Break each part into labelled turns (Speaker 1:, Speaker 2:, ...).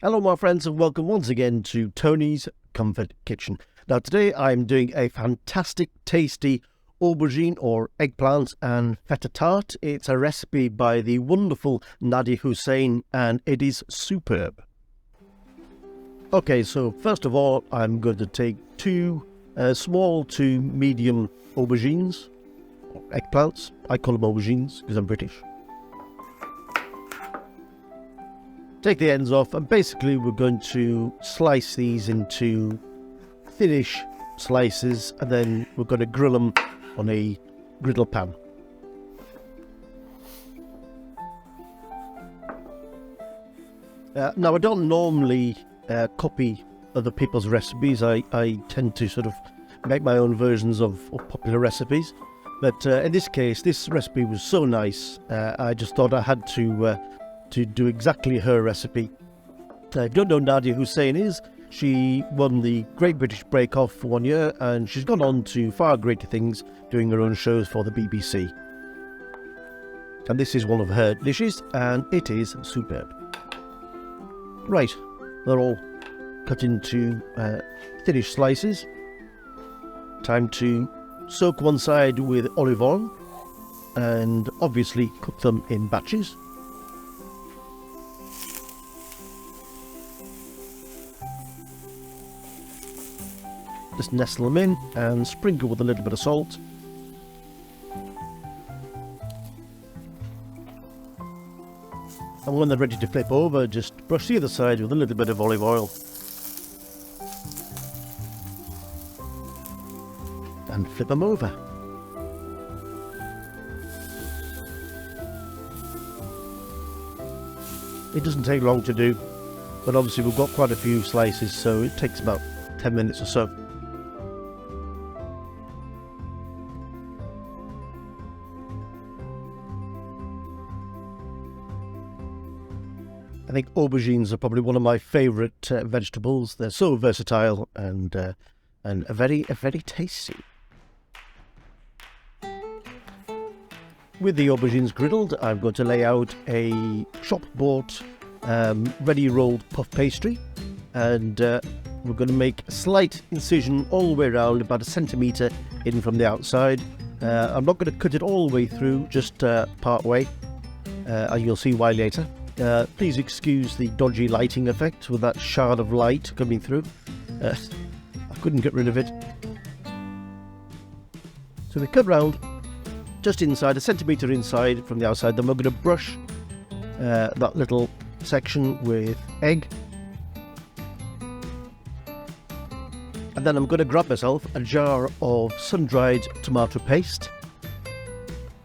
Speaker 1: Hello my friends and welcome once again to Tony's Comfort Kitchen. Now today I'm doing a fantastic tasty aubergine or eggplant and feta tart. It's a recipe by the wonderful Nadiya Hussain and it is superb. Okay, so first of all I'm going to take two small to medium aubergines, or eggplants. I call them aubergines because I'm British. Take the ends off and basically we're going to slice these into thinnish slices and then we're going to grill them on a griddle pan. Now I don't normally copy other people's recipes. I tend to sort of make my own versions of popular recipes, but in this case this recipe was so nice I just thought I had to do exactly her recipe. If you don't know Nadiya Hussain is, she won the Great British Bake Off for 1 year and she's gone on to far greater things doing her own shows for the BBC. And this is one of her dishes and it is superb. Right, they're all cut into thinnish slices. Time to soak one side with olive oil and obviously cook them in batches. Just nestle them in and sprinkle with a little bit of salt. And when they're ready to flip over, just brush the other side with a little bit of olive oil. And flip them over. It doesn't take long to do, but obviously we've got quite a few slices, so it takes about 10 minutes or so. I think aubergines are probably one of my favourite vegetables. They're so versatile and very tasty. With the aubergines griddled, I'm going to lay out a shop-bought, ready rolled puff pastry, and we're going to make a slight incision all the way around, about 1 centimetre in from the outside. I'm not going to cut it all the way through, just part way, and you'll see why later. Please excuse the dodgy lighting effect with that shard of light coming through. I couldn't get rid of it. So we cut round just inside, 1 centimetre inside from the outside. Then we're going to brush that little section with egg. And then I'm going to grab myself a jar of sun-dried tomato paste.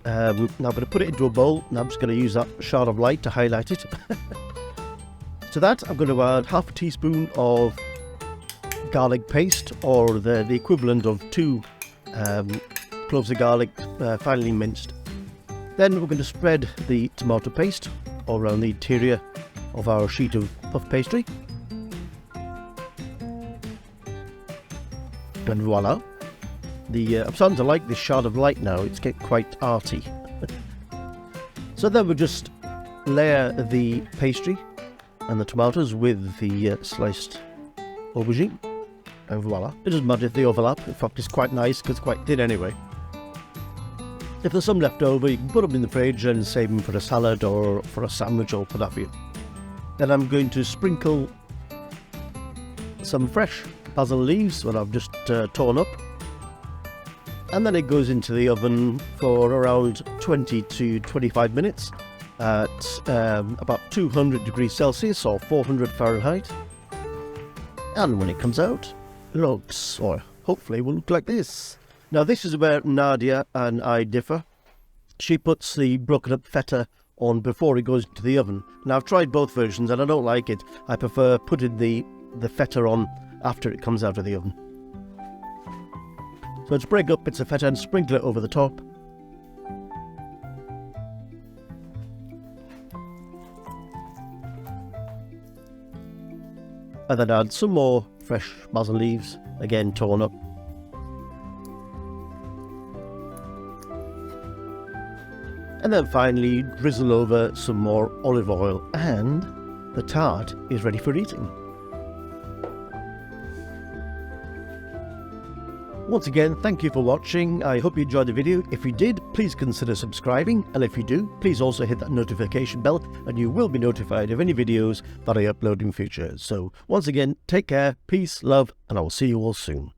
Speaker 1: Now I'm going to put it into a bowl, and I'm just going to use that shard of light to highlight it. To that I'm going to add half a teaspoon of garlic paste, or the equivalent of 2 cloves of garlic finely minced. Then we're going to spread the tomato paste all around the interior of our sheet of puff pastry. And voila! I'm starting to like this shard of light now, it's getting quite arty. So then we'll just layer the pastry and the tomatoes with the sliced aubergine, and voila. It doesn't matter if they overlap, in fact it's quite nice because it's quite thin anyway. If there's some left over, you can put them in the fridge and save them for a salad or for a sandwich or what have you. Then I'm going to sprinkle some fresh basil leaves that I've just torn up. And then it goes into the oven for around 20 to 25 minutes at about 200 degrees Celsius or 400 Fahrenheit. And when it comes out, it looks, or hopefully will look like this. Now this is where Nadiya and I differ. She puts the broken up feta on before it goes into the oven. Now I've tried both versions and I don't like it. I prefer putting the feta on after it comes out of the oven. So let's break up bits of feta and sprinkle it over the top. And then add some more fresh basil leaves, again torn up. And then finally drizzle over some more olive oil and the tart is ready for eating. Once again, thank you for watching. I hope you enjoyed the video. If you did, please consider subscribing, and if you do, please also hit that notification bell and you will be notified of any videos that I upload in future. So once again, take care, peace, love, and I will see you all soon.